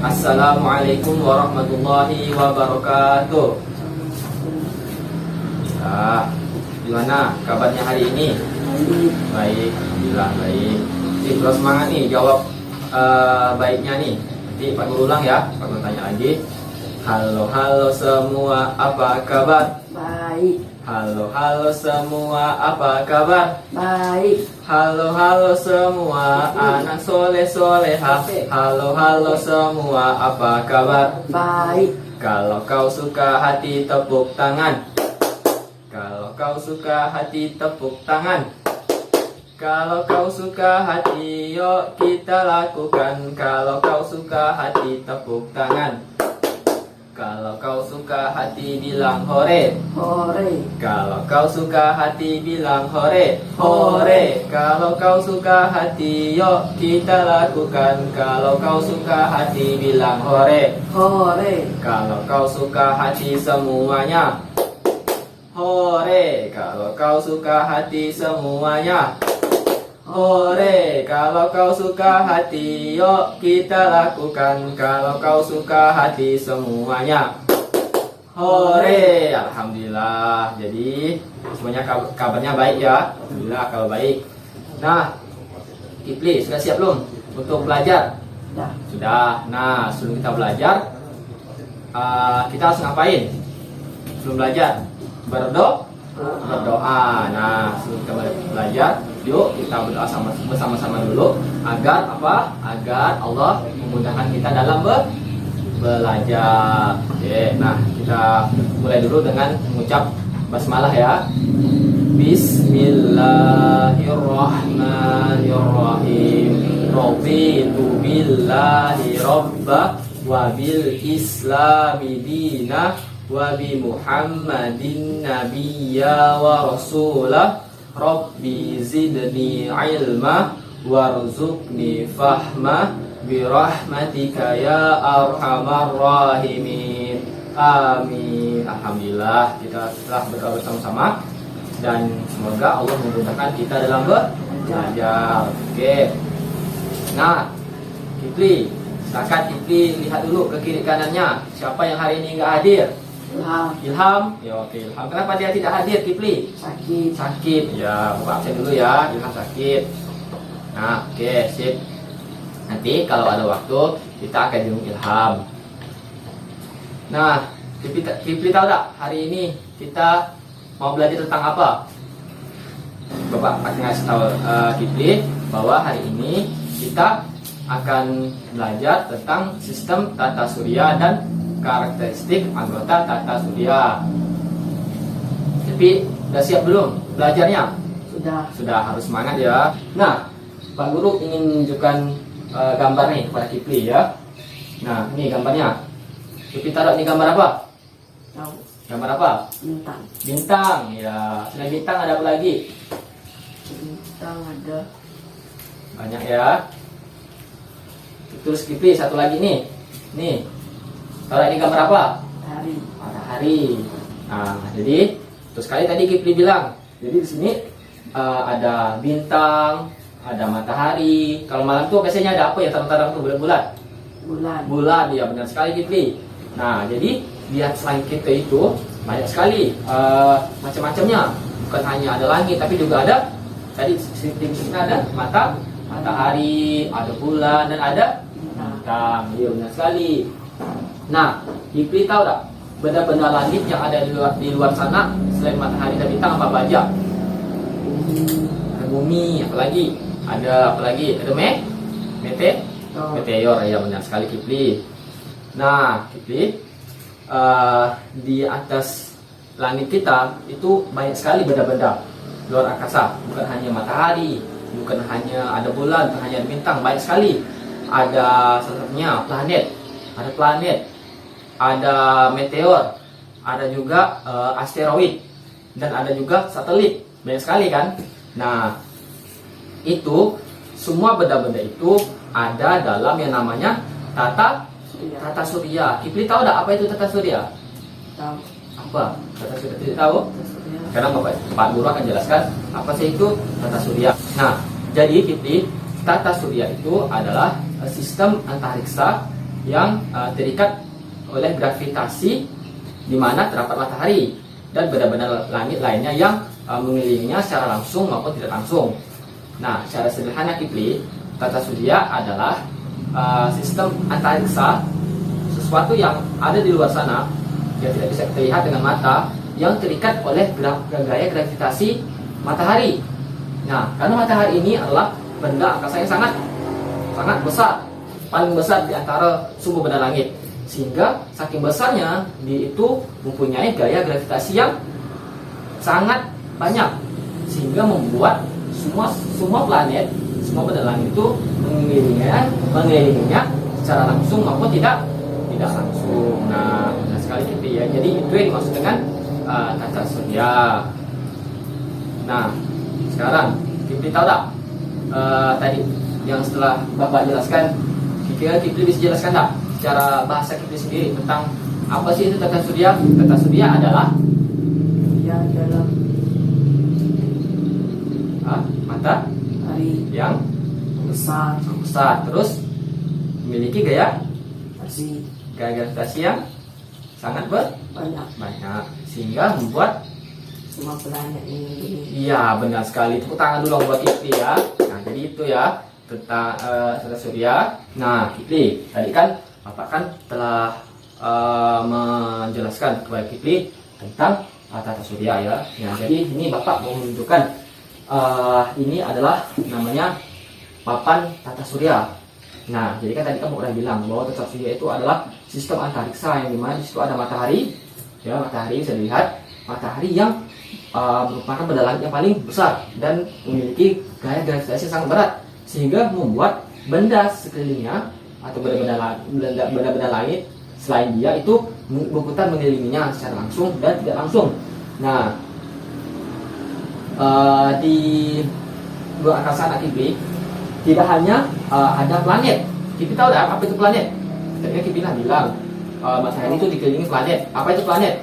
Assalamualaikum warahmatullahi wabarakatuh. Gimana kabarnya hari ini? Baik, alhamdulillah baik. Terus semangat nih jawab baiknya nih. Nanti Pak Guru ulang ya. Pak Guru tanya lagi. Halo semua, apa kabar? Baik. Halo semua, apa kabar? Baik. Halo semua, anak soleh solehah. Halo semua, apa kabar? Baik. Kalau kau suka hati tepuk tangan. Kalau kau suka hati tepuk tangan. Kalau kau suka hati, yuk kita lakukan. Kalau kau suka hati tepuk tangan. Kalau kau suka hati bilang hore. Hore. Kalau kau suka hati bilang hore. Hore. Kalau kau suka hati, yuk kita lakukan. Kalau kau suka hati bilang hore. Hore. Kalau kau suka hati semuanya. Hore. Kalau kau suka hati semuanya. Hore. Kalau kau suka hati, yuk kita lakukan. Kalau kau suka hati semuanya. Hore. Alhamdulillah. Jadi semuanya kabarnya baik ya. Alhamdulillah kalau baik. Nah, Kipli sudah siap belum untuk belajar? Dah. Sudah. Nah, sebelum kita belajar, kita harus ngapain? Sebelum belajar berdoa. Nah, sebelum kita belajar, yuk kita berdoa bersama-sama dulu agar apa? Agar Allah memudahkan kita dalam belajar. Oke, nah kita mulai dulu dengan mengucap basmalah ya. Bismillahirrahmanirrahim. Raditu billahi rabba wa bil islami dinah wa bi Muhammadin nabiyya wa rasulah. Rabbi zidni ilma warzuqni fahma birahmatika ya arhamar rahimin. Amin. Alhamdulillah kita telah berdoa bersama-sama dan semoga Allah memudahkan kita dalam belajar. Oke. Nah, Kipli, silakan Kipli lihat dulu ke kiri kanannya. Siapa yang hari ini nggak hadir? Ilham. Ya, oke, Ilham. Kenapa dia tidak hadir, Kipli? Sakit. Ya, Bapak absen dulu ya. Ilham sakit. Nah, oke, sip. Nanti kalau ada waktu kita akan jenguk Ilham. Nah, Kipli tahu tak hari ini kita mau belajar tentang apa? Bapak akan ngasih tahu Kipli bahwa hari ini kita akan belajar tentang sistem tata surya dan karakteristik anggota tata surya. Tapi sudah siap belum belajarnya? Sudah, harus semangat ya. Nah, Pak Guru ingin menunjukkan gambar nih kepada Kipli ya. Nah, ini gambarnya. Kipli taruh ini gambar apa? Tahu. Gambar apa? Bintang. Bintang ya. Selain bintang ada apa lagi? Bintang ada Banyak ya. Terus Kipli satu lagi nih. Nih. Taruh ini gambar apa? Matahari. Matahari. Nah, jadi terus kali tadi Kipli bilang. Jadi di sini ada bintang, ada matahari. Kalau malam tuh biasanya ada apa ya? Terang-terang tuh bulan. Bulan ya, benar sekali Kipli. Nah, jadi lihat selain kita itu banyak sekali macam-macamnya. Bukan hanya ada langit, tapi juga ada tadi di sini ada matahari, ada bulan dan ada bintang. Iya benar sekali. Nah, Kipli tahu tak benda-benda langit yang ada di luar sana selain matahari dan bintang apa aja? Ada bumi, apalagi? Ada apalagi? Ada meteor. Ya benar sekali Kipli. Nah, Kipli di atas langit kita itu banyak sekali benda-benda luar angkasa. Bukan hanya matahari, bukan hanya ada bulan, bukan hanya ada bintang, banyak sekali. Ada salah satunya planet, ada meteor, ada juga asteroid, dan ada juga satelit. Banyak sekali kan? Nah, itu semua benda-benda itu ada dalam yang namanya tata surya. Kipli tahu tak apa itu tata surya? Tahu. Apa? Tata surya tidak tahu? Karena Pak Guru akan jelaskan apa sih itu tata surya. Nah, jadi Kipli, tata surya itu adalah sistem antariksa yang terikat oleh gravitasi di mana terdapat matahari, dan benda-benda langit lainnya yang mengelilinginya secara langsung maupun tidak langsung. Nah, secara sederhana Kipli, tata surya adalah sistem antariksa, sesuatu yang ada di luar sana yang tidak bisa terlihat dengan mata, yang terikat oleh gaya gravitasi matahari. Nah, karena matahari ini adalah benda angkasa yang sangat besar, paling besar di antara sumber benda langit, sehingga saking besarnya dia itu mempunyai gaya gravitasi yang sangat banyak, sehingga membuat semua planet, semua benda langit itu mengelilinginya secara langsung maupun tidak langsung. Nah, benar sekali gitu ya. Jadi itu yang dimaksud dengan tata surya. Nah, sekarang Kipli tahu tak tadi yang setelah Bapak jelaskan, kira-kira Kipli bisa jelaskan tak secara bahasa Kipli sendiri tentang apa sih itu tata surya? Tata surya adalah matahari yang besar, terus memiliki gaya gravitasi yang sangat banyak, sehingga membuat semua planet ini. Iya, benar sekali. Tepuk tangan dulu buat Kipli ya. Nah, jadi itu ya tentang tata surya. Nah, Kipli, tadi kan Bapak kan telah menjelaskan kepada Kipli tentang tata surya ya. Nah, jadi ini Bapak mau menunjukkan ini adalah namanya papan tata surya. Nah, jadi kan tadi kamu udah bilang bahwa tata surya itu adalah sistem antariksa yang dimana di situ ada matahari. Ya, matahari bisa dilihat, matahari yang merupakan benda langit yang paling besar dan memiliki gaya gravitasi yang sangat berat, sehingga membuat benda sekelilingnya atau benda-benda langit selain dia itu berputar mengelilinginya secara langsung dan tidak langsung. Nah, di luar angkasa Kipli tidak hanya ada planet. Kipli tahu tak apa itu planet? Tadi Kipli bilang matahari itu dikelilingi planet. Apa itu planet?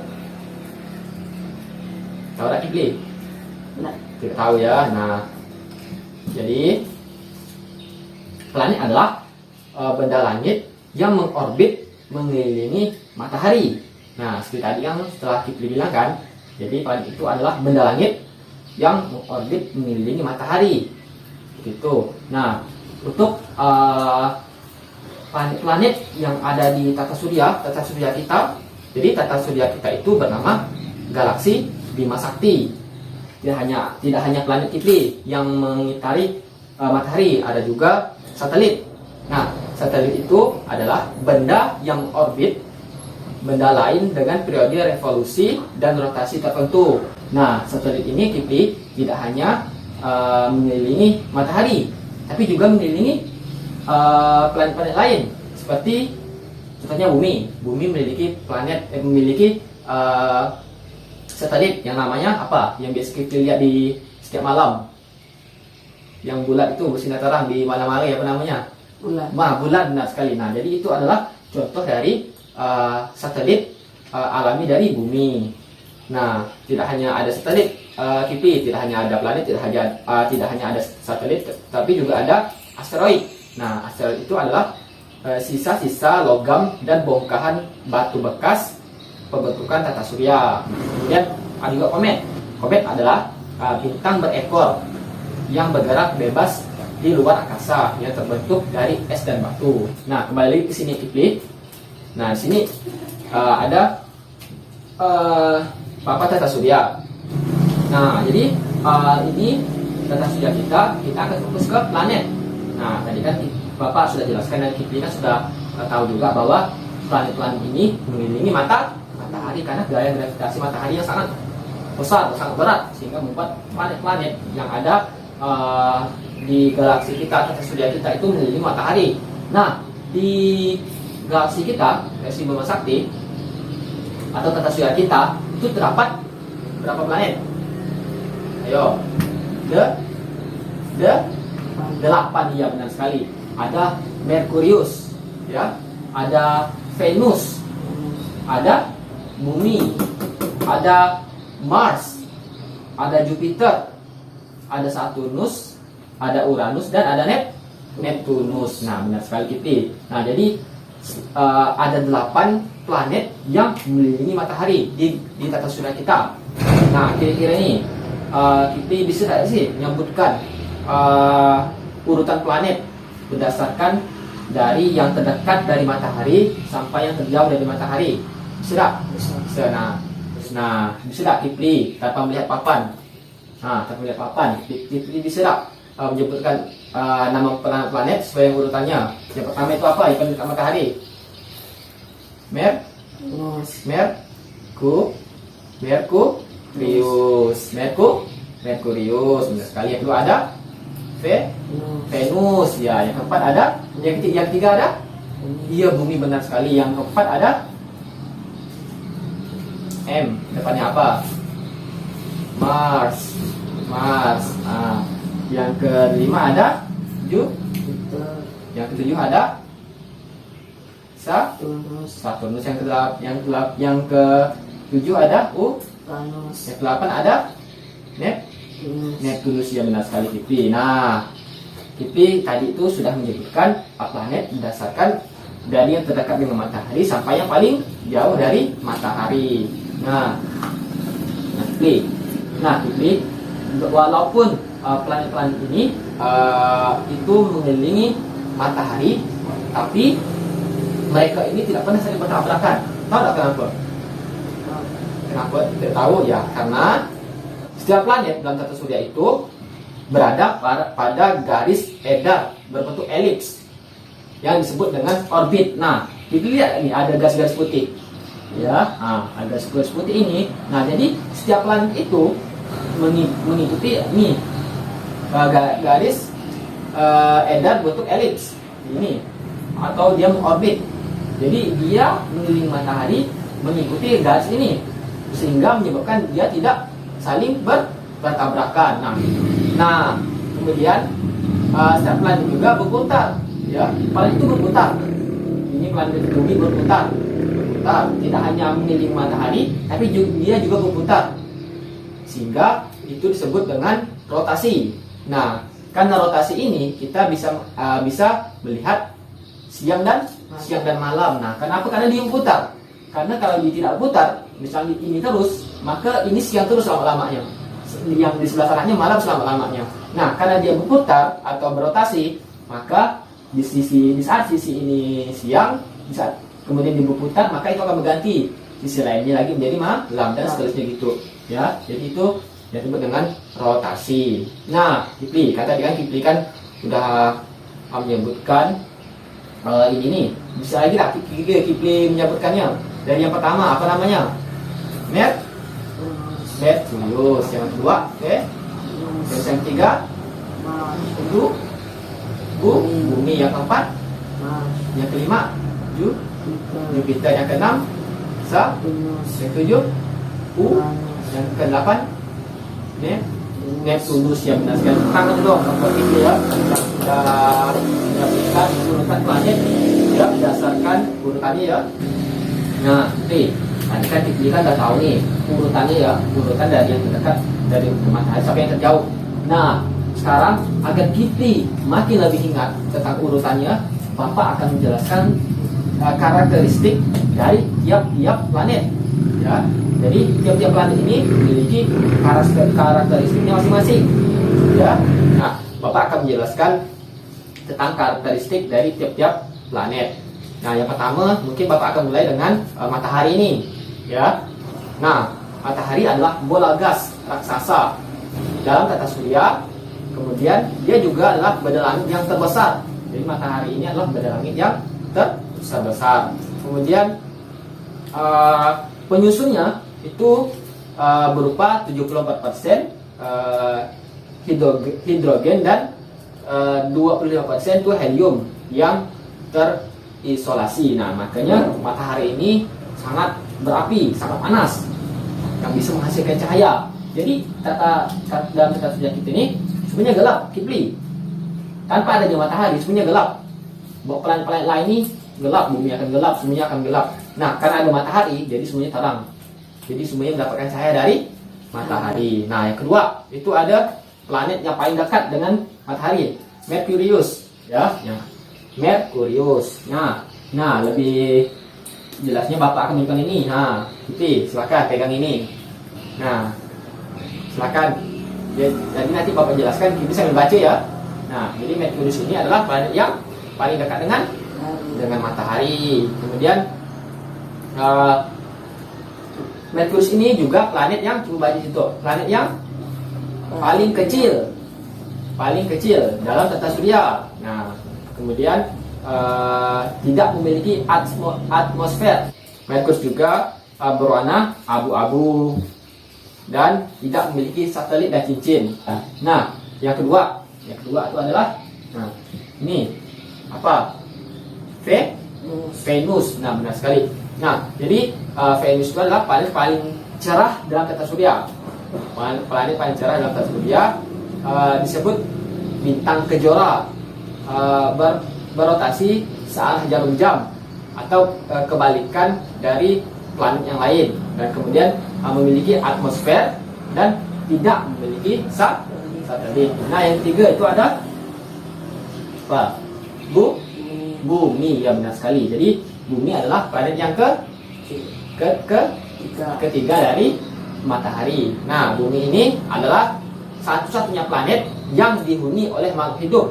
Tahu tak Kipli? Tidak tahu ya. Nah, jadi planet adalah benda langit yang mengorbit mengelilingi matahari. Nah, seperti tadi yang setelah Kipli bilang kan, jadi planet itu adalah benda langit yang mengorbit mengelilingi matahari. Gitu. Nah, untuk planet-planet yang ada di tata surya kita, jadi tata surya kita itu bernama galaksi Bima Sakti. Tidak hanya planet Kipli yang mengitari matahari, ada juga satelit. Nah, satelit itu adalah benda yang orbit benda lain dengan periode revolusi dan rotasi tertentu. Nah, satelit ini Kipli tidak hanya mengelilingi matahari, tapi juga mengelilingi planet-planet lain, seperti contohnya bumi. Bumi memiliki satelit yang namanya apa? Yang biasa kita lihat di setiap malam, yang bulat itu bersinar terang di malam hari, apa namanya? Bulan, benar sekali. Nah, jadi itu adalah contoh dari satelit alami dari bumi. Nah, tidak hanya ada satelit Kipli, tidak hanya ada planet, tidak hanya ada satelit, tapi juga ada asteroid. Nah, asteroid itu adalah sisa-sisa logam dan bongkahan batu bekas pembentukan tata surya. Kemudian ada juga komet. Komet adalah bintang berekor yang bergerak bebas di luar angkasa yang terbentuk dari es dan batu. Nah, kembali ke sini Kipli. Nah, di sini ada papan tata surya. Nah, jadi ini tata surya kita akan fokus ke planet. Nah, tadi kan Bapak sudah jelaskan dan Kipli kan sudah tahu juga bahwa planet-planet ini mengelilingi matahari karena gaya gravitasi matahari yang sangat besar, sangat berat, sehingga membuat planet-planet yang ada di galaksi kita, tata surya kita itu mengelilingi matahari. Nah, di galaksi kita, galaksi Bima Sakti atau tata surya kita itu terdapat berapa planet? Ayo, 8, ya benar sekali. Ada Merkurius, ya, ada Venus, ada Bumi, ada Mars, ada Jupiter, ada Saturnus, ada Uranus, dan ada Neptunus. Nah, benar sekali Kipli. Nah, jadi ada 8 planet yang mengelilingi matahari di tata surya kita. Nah, kira-kira ini kita bisa tak sih menyebutkan urutan planet berdasarkan dari yang terdekat dari matahari sampai yang terjauh dari matahari? Bisa tak? Bisa. Nah, bisa tak Kipli tanpa melihat papan? Tanpa melihat papan, Kipli bisa tak menyebutkan nama planet sesuai yang urutannya? Yang pertama itu apa? Yang dekat matahari. Merkurius. Benar sekali. Yang kedua ada Venus. Ya, yang keempat ada. Yang ketiga ada. Iya, bumi, benar sekali. Yang keempat ada M. Depannya apa? Mars. Yang kelima ada Yang ketujuh ada Saturnus. Yang ketujuh ada Yang ke-8 ada Neptunus. Ya, benar sekali Kipli. Nah, Kipli tadi itu sudah menyebutkan planet berdasarkan dari yang terdekat dengan matahari sampai yang paling jauh dari matahari. Nah, Kipli, walaupun planet-planet ini itu mengelilingi matahari, tapi mereka ini tidak pernah saling bertabrakan. Tahu tak kenapa? Kenapa? Tidak tahu ya, karena setiap planet dalam tata surya itu berada pada garis edar berbentuk elips yang disebut dengan orbit. Nah, kita lihat ini ada garis-garis putih. Ya, ada garis putih ini. Nah, jadi setiap planet itu mengikuti ini garis edar bentuk elips ini, atau dia mengorbit. Jadi dia mengelilingi matahari mengikuti garis ini, sehingga menyebabkan dia tidak saling bertabrakan. Nah, kemudian setiap planet juga berputar. Ya, planet itu berputar. Ini planet bumi berputar. Tidak hanya mengelilingi matahari, tapi dia juga berputar, sehingga itu disebut dengan rotasi. Nah, karena rotasi ini kita bisa melihat siang dan malam. Nah, kenapa? Karena dia berputar. Karena kalau dia tidak berputar, misalnya ini terus, maka ini siang terus selama-lamanya. Yang di sebelah sananya malam selama-lamanya. Nah, karena dia berputar atau berotasi, maka di saat sisi ini siang, di saat kemudian dia berputar, maka itu akan berganti sisi lainnya lagi menjadi malam, dan seterusnya gitu. Ya, jadi itu yang disebut dengan rotasi. Nah, Kipli kan sudah menyebutkan ini nih. Bisa lagi tak Kipli menyebutkannya? Dari yang pertama, apa namanya? Merkurius. Yang kedua, Terus yang ketiga, bumi. Yang keempat, yang kelima, Jupiter. Yang keenam, yang ketujuh, yang ke-8, Neptunus. Yang benar sekali. Tangan dong, apa itu ya? Sudah menyebutkan urutan planet ya, berdasarkan urutannya ya. Nah, tadi kan kita udah tahu nih urutannya ya, urutan dari yang terdekat dari matahari sampai yang terjauh. Nah, sekarang agar kita makin lebih ingat tentang urutannya, Bapak akan menjelaskan karakteristik dari tiap-tiap planet ya. Jadi tiap-tiap planet ini memiliki karakteristiknya masing-masing ya. Nah, Bapak akan menjelaskan tentang karakteristik dari tiap-tiap planet. Nah, yang pertama mungkin Bapak akan mulai dengan matahari ini ya. Nah, matahari adalah bola gas raksasa dalam tata surya. Kemudian dia juga adalah benda langit yang terbesar. Jadi matahari ini adalah benda langit yang terbesar. Kemudian penyusunnya itu berupa 74% hidrogen dan 25% itu helium yang terisolasi. Nah, makanya matahari ini sangat berapi, sangat panas, yang bisa menghasilkan cahaya. Jadi dalam tata surya kita ini sebenarnya gelap, Kipli. Tanpa adanya matahari sebenarnya gelap. Planet-planet lain ini gelap, bumi akan gelap, semuanya akan gelap. Nah, karena ada matahari, jadi semuanya terang. Jadi semuanya mendapatkan cahaya dari matahari. Nah, yang kedua itu ada planet yang paling dekat dengan matahari, Merkurius ya. Merkurius. Nah, Nah, lebih jelasnya Bapak akan menunjukkan ini. Nah, Kipli, silakan pegang ini. Nah, silakan. Jadi nanti Bapak jelaskan, Kipli sambil baca ya. Nah, jadi Merkurius ini adalah planet yang paling dekat dengan matahari. Kemudian Merkurius ini juga planet yang, coba baca situ, planet yang paling kecil dalam tata surya. Nah, kemudian tidak memiliki atmosfer. Merkurius juga berwarna abu-abu dan tidak memiliki satelit dan cincin. Nah, yang kedua itu adalah, nah, ini apa? Venus. Nah, benar sekali. Nah, jadi Venus itu adalah planet paling cerah dalam tata surya. Planet paling cerah dalam tata surya disebut bintang kejora, berotasi searah jarum jam atau kebalikan dari planet yang lain, dan kemudian memiliki atmosfer dan tidak memiliki satelit. Nah, yang ketiga itu ada apa? Bumi. Ya, benar sekali. Jadi Bumi adalah planet yang ketiga dari matahari. Nah, Bumi ini adalah satu-satunya planet yang dihuni oleh makhluk hidup.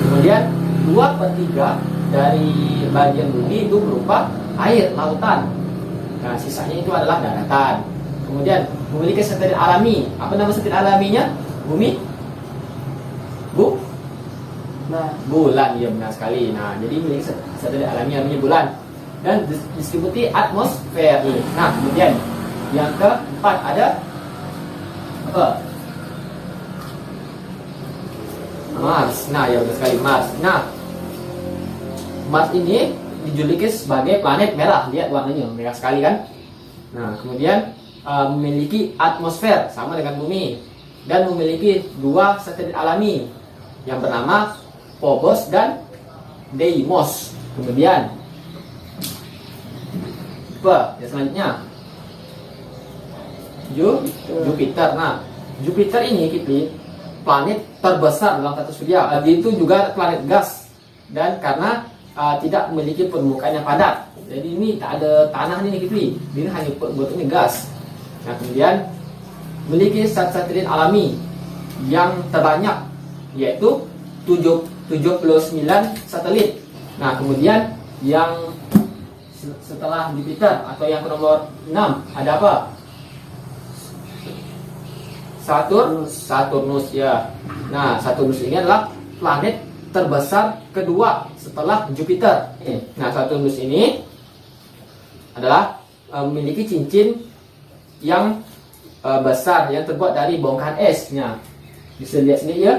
Kemudian 2/3 dari bagian Bumi itu berupa air, lautan. Nah, sisanya itu adalah daratan. Kemudian memiliki satelit alami. Apa nama satelit alaminya? Bumi? Bulan, ya benar sekali. Nah, jadi memiliki satelit alami namanya bulan dan diselimuti atmosfer. Nah, kemudian yang keempat ada apa? Mars. Nah, ya benar sekali, Mars. Nah, Mars ini dijuluki sebagai planet merah. Lihat warnanya merah sekali kan? Nah, kemudian memiliki atmosfer sama dengan Bumi dan memiliki 2 satelit alami yang bernama Phobos dan Deimos. Kemudian apa? Ya, selanjutnya Jupiter. Nah, Jupiter ini planet terbesar dalam tata surya. Dia itu juga planet gas, dan karena tidak memiliki permukaan yang padat, jadi ini tak ada tanah ini ini hanya bentuknya gas. Nah, kemudian memiliki satelit alami yang terbanyak, yaitu 79 satelit. Nah, kemudian yang setelah Jupiter atau yang ke nomor 6 ada apa? Saturnus ya. Nah, Saturnus ini adalah planet terbesar kedua setelah Jupiter. Nah, Saturnus ini adalah memiliki cincin yang besar yang terbuat dari bongkahan es. Nah, bisa lihat sendiri ya,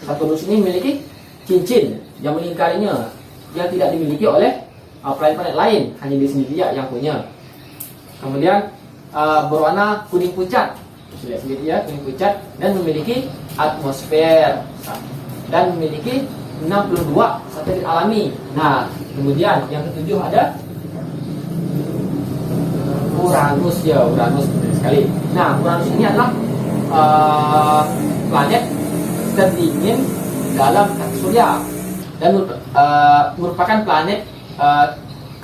Saturnus ini memiliki cincin yang melingkarinya yang tidak dimiliki oleh planet-planet lain, hanya dia sendiri yang punya. Kemudian berwarna kuning pucat, bisa lihat sendiri ya, kuning pucat, dan memiliki atmosfer dan memiliki 62 satelit alami. Nah, kemudian yang ketujuh ada Uranus ya, Uranus benar sekali. Nah, Uranus ini adalah planet terdingin dalam tata surya dan merupakan planet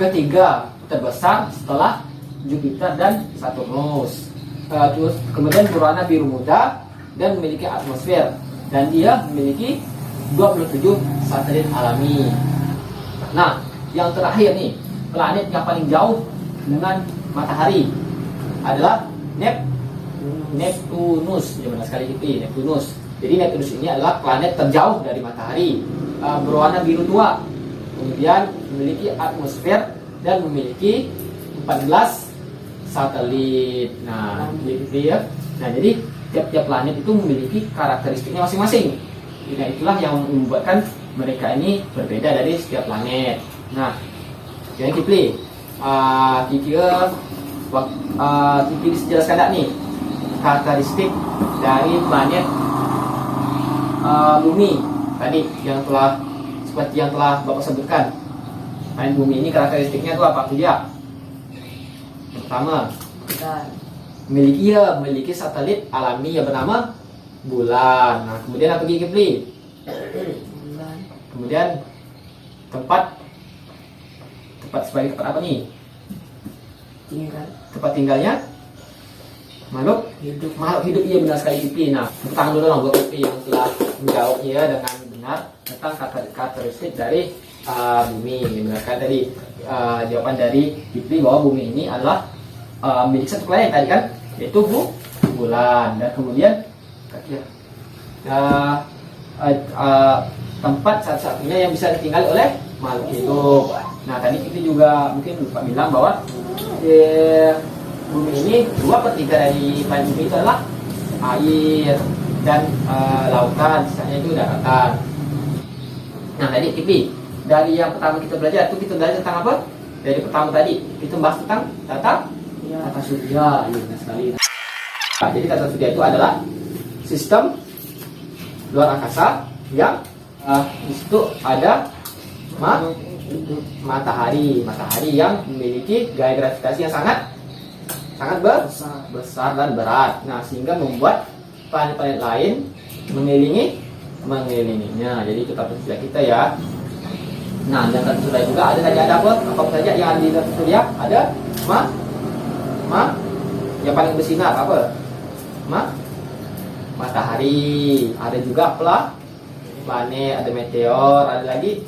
ketiga terbesar setelah Jupiter dan Saturnus. Terus kemudian berwarna biru muda dan memiliki atmosfer, dan dia memiliki 27 satelit alami. Nah, yang terakhir nih, planet yang paling jauh dengan matahari adalah Neptunus. Ya, benar sekali Neptunus. Jadi Neptunus ini adalah planet terjauh dari matahari, berwarna biru tua, kemudian memiliki atmosfer dan memiliki 14 satelit. Nah, gitu ya. Nah, jadi tiap-tiap planet itu memiliki karakteristiknya masing-masing. Nah, itulah yang membuatkan mereka ini berbeda dari setiap planet. Nah, jadi Kipli dijelaskan tak nih karakteristik dari planet Bumi tadi seperti yang telah Bapak sebutkan. Planet Bumi ini karakteristiknya itu apa saja? Pertama, memiliki satelit alami yang bernama bulan. Nah, kemudian apa lagi Kipli? Kemudian tempat Tempat sebagai tempat apa nih? tinggal Tempat tinggalnya makhluk hidup. hidup. Iya, benar sekali Kipli. Nah, tepuk tangan dulu dong buat Kipli yang telah menjawabnya dengan benar tentang karakteristik dari bumi. Benar kan tadi jawaban dari Kipli bahwa bumi ini adalah milik satu planet tadi kan, yaitu bulan. Dan kemudian tempat satu-satunya yang bisa ditinggali oleh makhluk hidup. Nah, tadi kita juga mungkin lupa bilang bahwa bumi ini 2/3 dari planet bumi itu adalah air dan lautan, sisanya itu daratan. Nah, tadi Kipi, dari yang pertama kita belajar itu kita belajar tentang apa? Dari pertama tadi kita bahas tentang tata surya. Iya, benar sekali. Nah, jadi tata surya itu adalah sistem luar angkasa yang di situ ada matahari yang memiliki gaya gravitasi yang sangat besar dan berat. Nah, sehingga membuat planet-planet lain mengelilinginya. Jadi itu tata surya kita ya. Nah, dan tata surya juga ada apa? Apa saja yang ada di tata surya? Ada yang paling bersinar apa? Matahari. Ada juga planet, ada meteor, ada lagi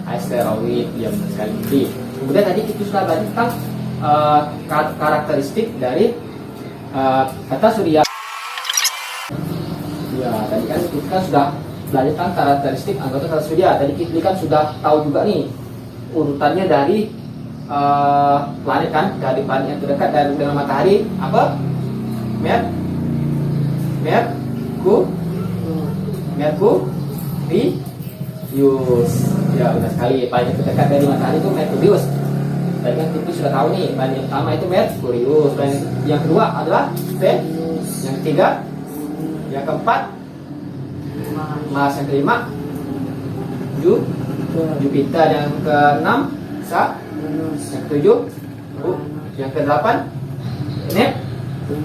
asteroid. Ya, benar sekali. Kemudian tadi kita sudah belajar tentang karakteristik dari tata surya. Ya, tadi kan kita sudah belajar tentang karakteristik anggota tata surya. Tadi kita kan sudah tahu juga nih urutannya dari planet kan, dari planet yang terdekat dan dengan matahari apa? Merkurius. Ya, benar sekali. Planet terdekat dari matahari itu Merkurius. Tadi kan kita sudah tahu nih, planet yang pertama itu Merkurius, planet yang kedua adalah Venus, yang ketiga, yang keempat Mars, yang kelima Jupiter, yang keenam yang ketujuh yang kedelapan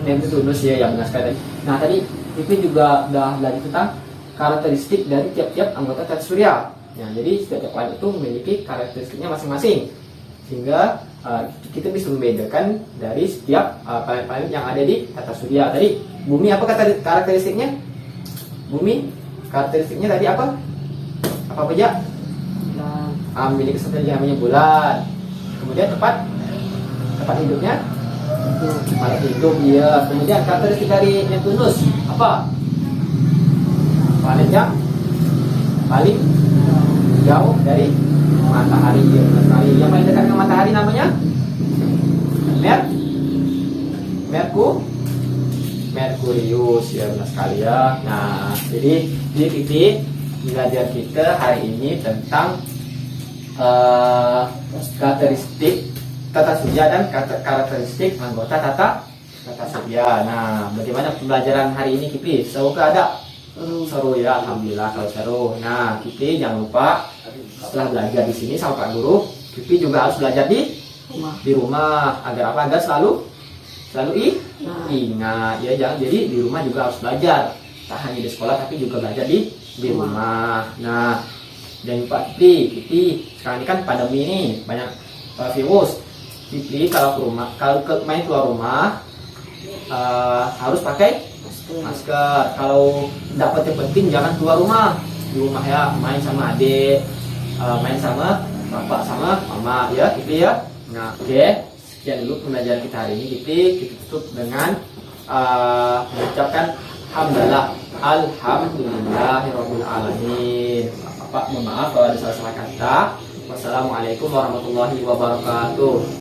Neptunus. Ya, yang benar sekali. Nah, tadi kita juga udah belajar tentang karakteristik dari tiap-tiap anggota tata surya. Ya, jadi setiap planet itu memiliki karakteristiknya masing-masing, sehingga kita bisa membedakan dari setiap planet-planet yang ada di tata surya. Tadi bumi apa kata karakteristiknya? Bumi karakteristiknya tadi apa? Apa aja? Memiliki satu yang namanya bulan. Kemudian tempat hidupnya makhluk hidup. Ya. Kemudian karakteristik dari Neptunus apa? Planet yang paling jauh dari matahari. Yang paling dekat dengan matahari namanya Merkurius. Ya, benar sekali ya. Nah, jadi di titik belajar kita hari ini tentang karakteristik tata surya dan karakteristik anggota tata surya. Nah, bagaimana pembelajaran hari ini Kipi? Seru ada? Seru ya, alhamdulillah kalau seru. Nah, Kipi jangan lupa setelah belajar di sini sama Pak Guru, Kipi juga harus belajar di rumah. Agar apa? Agar selalu ingat ya. Jangan, jadi di rumah juga harus belajar. Tak hanya di sekolah tapi juga belajar di rumah. Nah, jangan lupa Kipi sekarang ini kan pandemi ini banyak virus. Kipi kalau main keluar rumah harus pakai masker. Kalau dapat yang penting jangan keluar rumah. Di rumah ya, main sama adik, main sama bapak sama mama ya Kipi ya. Nah, oke. Sekian dulu pembelajaran kita hari ini Kipi. Kita tutup dengan mengucapkan alhamdulillahirabbil alamin. Pak, mohon maaf kalau ada salah-salah kata. Wassalamualaikum warahmatullahi wabarakatuh.